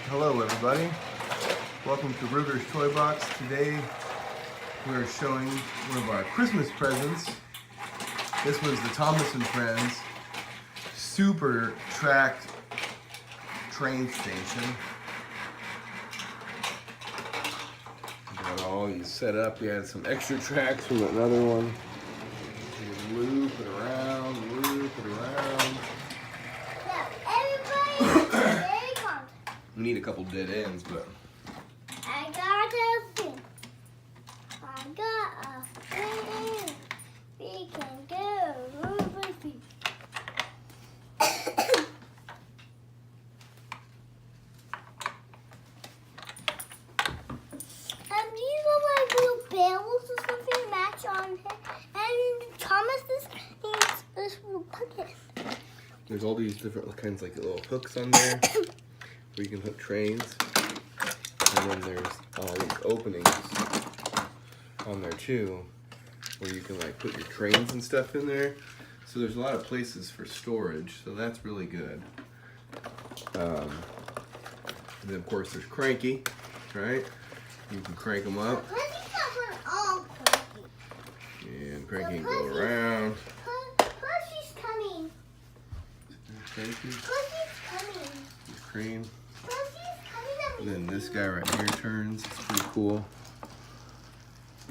Hello everybody, welcome to Ruger's Toy Box. Today we're showing one of our Christmas presents. This was the Thomas and Friends Super Tracked Train Station. Got all these set up. We had some extra tracks from another one. You loop it around, loop it around. We need a couple dead ends, but I got a thing. I got a thing. We can go over feet. These are like little barrels or something match on here. And Thomas needs this little bucket. there's all these different kinds like little hooks on there where you can hook trains. And then there's all these openings on there too, where you can like put your trains and stuff in there. So there's a lot of places for storage, so that's really good. And then of course there's Cranky, right? You can crank them up. And Cranky can go around. Pussy's coming. Cranky. Pussy's coming. Cream. Pussy's coming. And then this guy right here turns. It's pretty cool.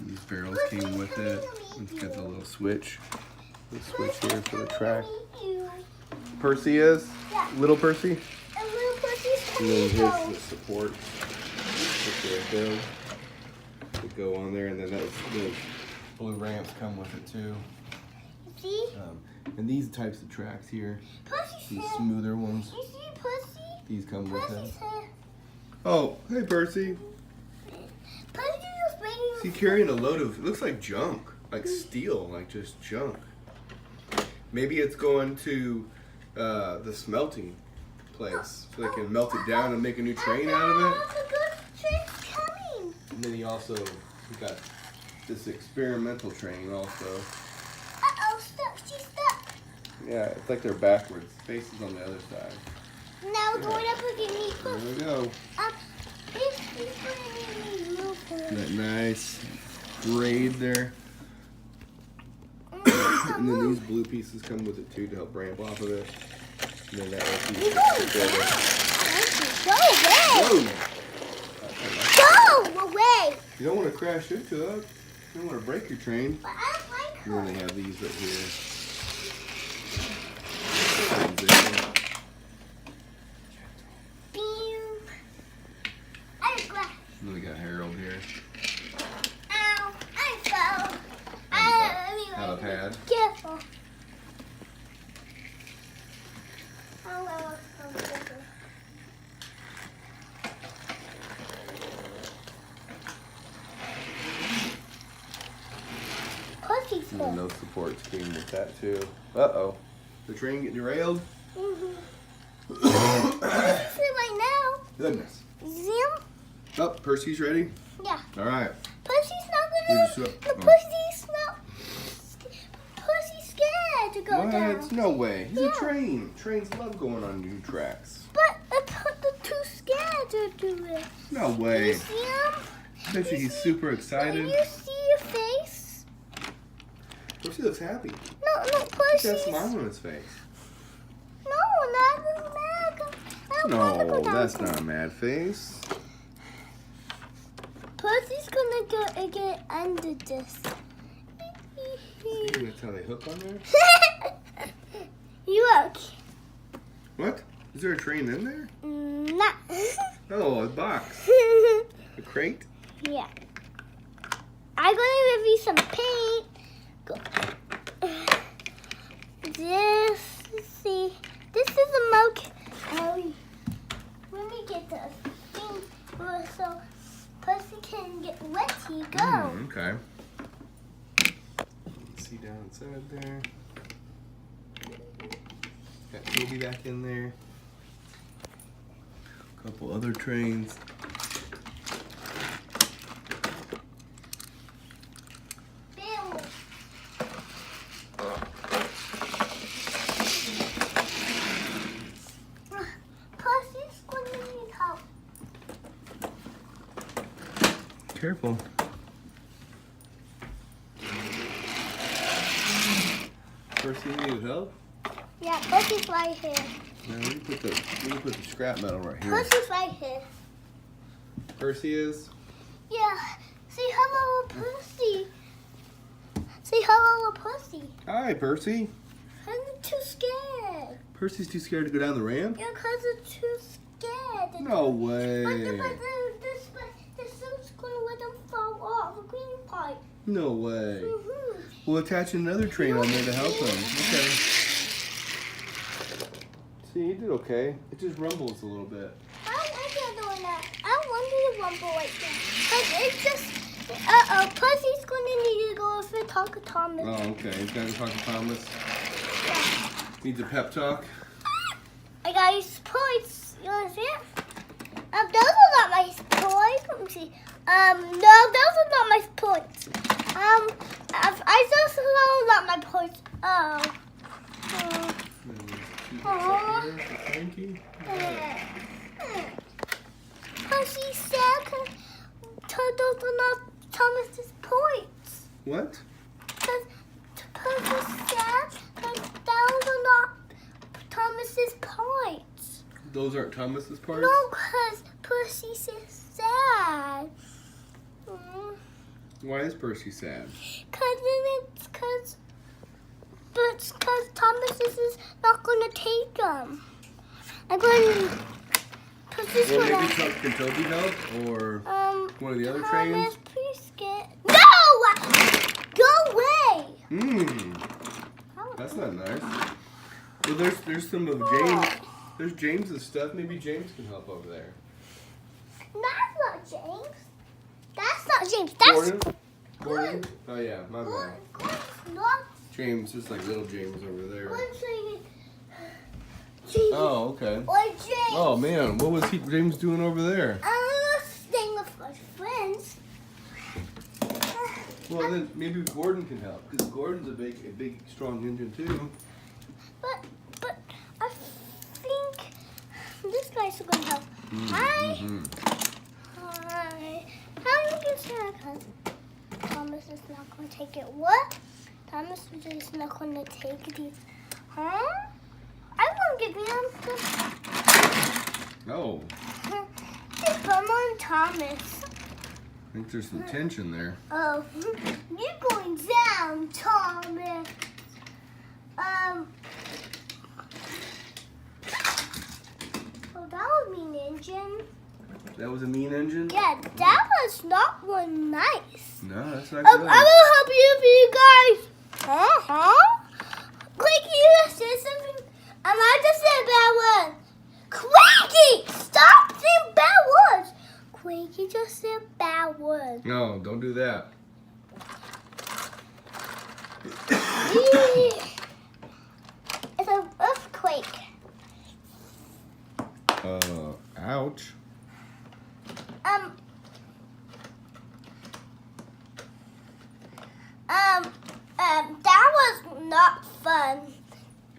These barrels came with it. It's got the little switch. The switch here for the track. Percy is? Yeah. Little Percy? And little Pussy's And coming. then here's the support. That go on there, and then those blue ramps come with it too. See? And these types of tracks here, Pussy's these here. smoother ones, You see Pussy? these come with it. Pussy's here. Oh, hey Percy. Pussy's just waiting. Is he carrying a load of, it looks like junk, like steel, like just junk. Maybe it's going to the smelting place, so they can melt it down and make a new train out of it. The good train's coming. And then he got this experimental train also. Uh-oh, stuck. She's stuck. Yeah, it's like they're backwards. Face is on the other side. Now we're going up again. There we go. Up. He's putting in the move for Isn't us. that nice? Grade there. Mm, And then these blue pieces come with it too to help ramp off of it. And then that other You're piece. going down. Go away. Whoa! Go away. You don't want to crash into it. You don't want to break your train. But I don't like And then her. they have these right here. Beep. I just crashed. And then we got Harold here. Ow. I fell. Have a pad. Careful. Oh, careful. Pussy's And then here. those supports came with that too. Uh-oh. The train getting derailed? Pussy's here right now. Goodness. See him? Oh, Percy's ready? Yeah. All right. Pussy's We not just gonna. sw- The oh. pussy's not. Pussy's scared to go What? down. No way. He's Yeah. a train. Trains love going on new tracks. But the too scared to do it. No You way. see him? I bet you he's super excited. You see your face? Percy looks happy. No, He's got a Pussy's. smile on his face. No, not the mag. No, that's not a mad face. Pussy's gonna go get under this. You gonna tell they hook on there? You look. What? Is there a train in there? Nah. Oh, a box. A crate? Yeah. I'm gonna give you some paint. Go. This, see, this is a milk. When we get the thing, so Pussy can get wet, he go. Okay. Let's see down inside there. Got Toby back in there. A couple other trains. Careful. Percy, you need help? Yeah, Percy's right here. Yeah, we can put the scrap metal right here. Percy's right here. Percy is? Yeah. Say hello, Percy. Say hello, Percy. Hi, Percy. I'm too scared. Percy's too scared to go down the ramp? Yeah, because it's too scared. No way. But the suit's going to let them fall off the green part. No way. Mm-hmm. We'll attach another train on there to help him. Okay. See, he did okay. It just rumbles a little bit. I'm not doing that. I don't want you to rumble like that. But it's just, Percy's going to need to go over and talk to Thomas. Oh, okay. He's got to talk to Thomas. Yeah. Needs a pep talk. I got these toys. You want to see it? Those are not my toys. Let me see. No, those are not my toys. I just know not my toys. Percy said those are not Thomas's points. What? Because Percy said that those are not Thomas's points. Those aren't Thomas's parts? No, because Percy said sad. Why is Percy sad? Because Thomas is not going to take them. I'm going to... Percy's Well, going maybe can Toby help? Or one of the other Thomas, trains? please get... No! Go away! That's not nice. Well, there's some of James. There's James's stuff. Maybe James can help over there. That's not James. That's not James. That's Gordon? Oh yeah, my bad. Gordon's not. James, just like little James over there. Gordon's Oh, okay. Or James. Oh man, what was James doing over there? Staying with my friends. Well, then maybe Gordon can help because Gordon's a big, strong engine too. But I think this guy's going to help. Hi. Hi. How do you get because Thomas is not going to take it. What? Thomas is not going to take these. Huh? I won't give them. Oh. Just put them on Thomas. I think there's some tension there. Oh, you're going down, Thomas. Oh, that was mean engine. That was a mean engine? Yeah, that was not one nice. No, that's not I good. will help you guys. Quick, you just said something. I just said a bad word. Quacky, stop saying bad words. Quacky just said bad words. No, don't do that. It's an earthquake. Ouch. That was not fun.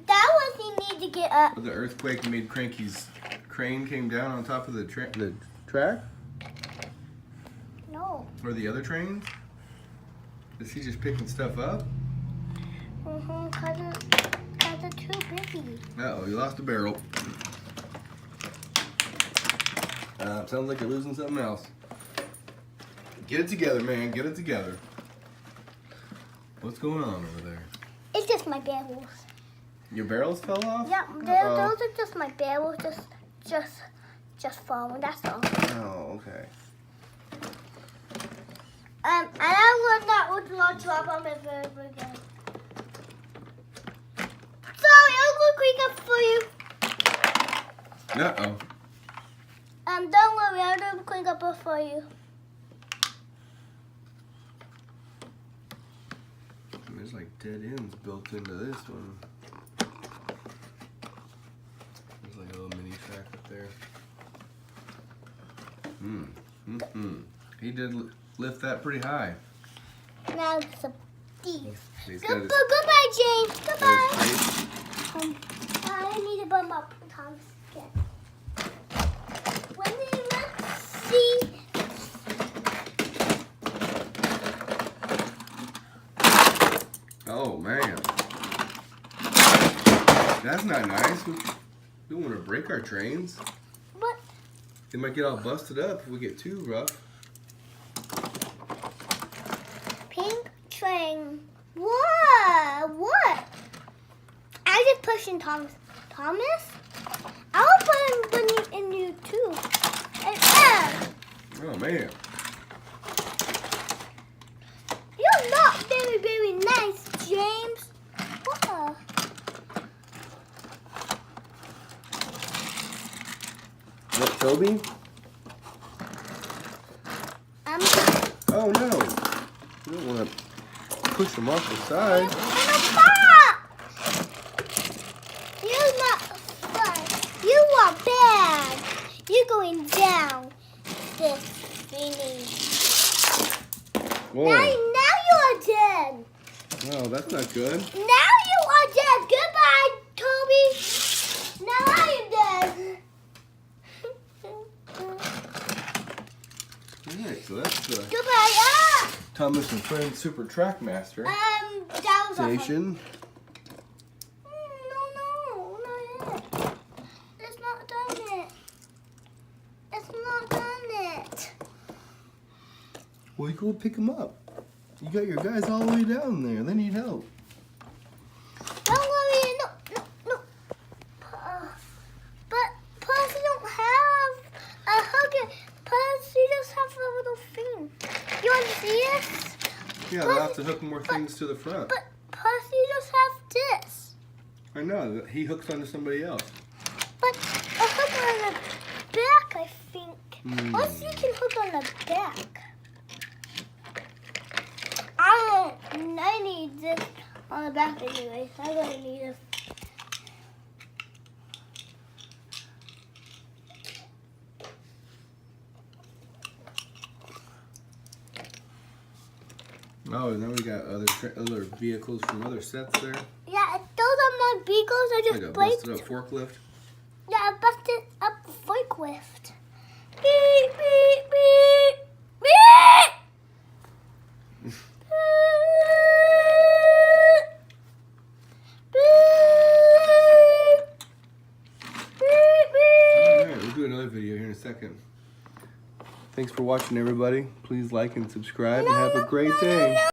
That was you need to get up. The earthquake made Cranky's crane came down on top of the track? No. Or the other trains? Is he just picking stuff up? Cause it's too busy. Uh-oh, you lost a barrel. Sounds like you're losing something else. Get it together, man. Get it together. What's going on over there? It's just my barrels. Your barrels fell off? Yeah, those are just my barrels, just falling. That's all. Oh, okay. And I will not drop on my ever again. Sorry, I'll go quick up for you. Uh-oh. Don't worry, I'll do quick up for you. There's like dead ends built into this one. There's like a little mini track up there. He did lift that pretty high. Now it's a thief. He's got his- Goodbye, James. Goodbye. his I need to bum up Thomas again. When they let's see. That's not nice. We don't want to break our trains. But They might get all busted up if we get too rough. pink train. What? I just pushing Thomas. Thomas? I'll put him in you too. And Oh man. you're not very, very nice, James. What? Is that Toby? Oh no. We don't want to push him off the side. You're not fun. You are bad. You're going down this thingy. Whoa. Now you are dead. Oh, that's not good. Now you are dead. Goodbye, Toby. Now I am dead. Alright, so that's the Goodbye. Thomas and Friends Super Trackmaster That was awful. station. No, not it. It's not done it. It's not done it. Well, you go pick them up. You got your guys all the way down there. They need help. Don't worry, no. But plus you don't have a hugger. Plus you just have a little thing. You want to see this? Yeah, they'll have to hook more things to the front. But plus you just have this. I know. He hooks onto somebody else. But a hook on the back, I think. Plus you can hook on the back. I need this on the back anyway. I'm going to need this. Oh, and then we got other vehicles from other sets there. Yeah, those are my beagles. I Like just a breaked. busted up forklift. Yeah, I busted up the forklift. Beep, beep, beep, beep. Alright, we'll do another video here in a second. Thanks for watching, everybody. Please like and subscribe and have a great day.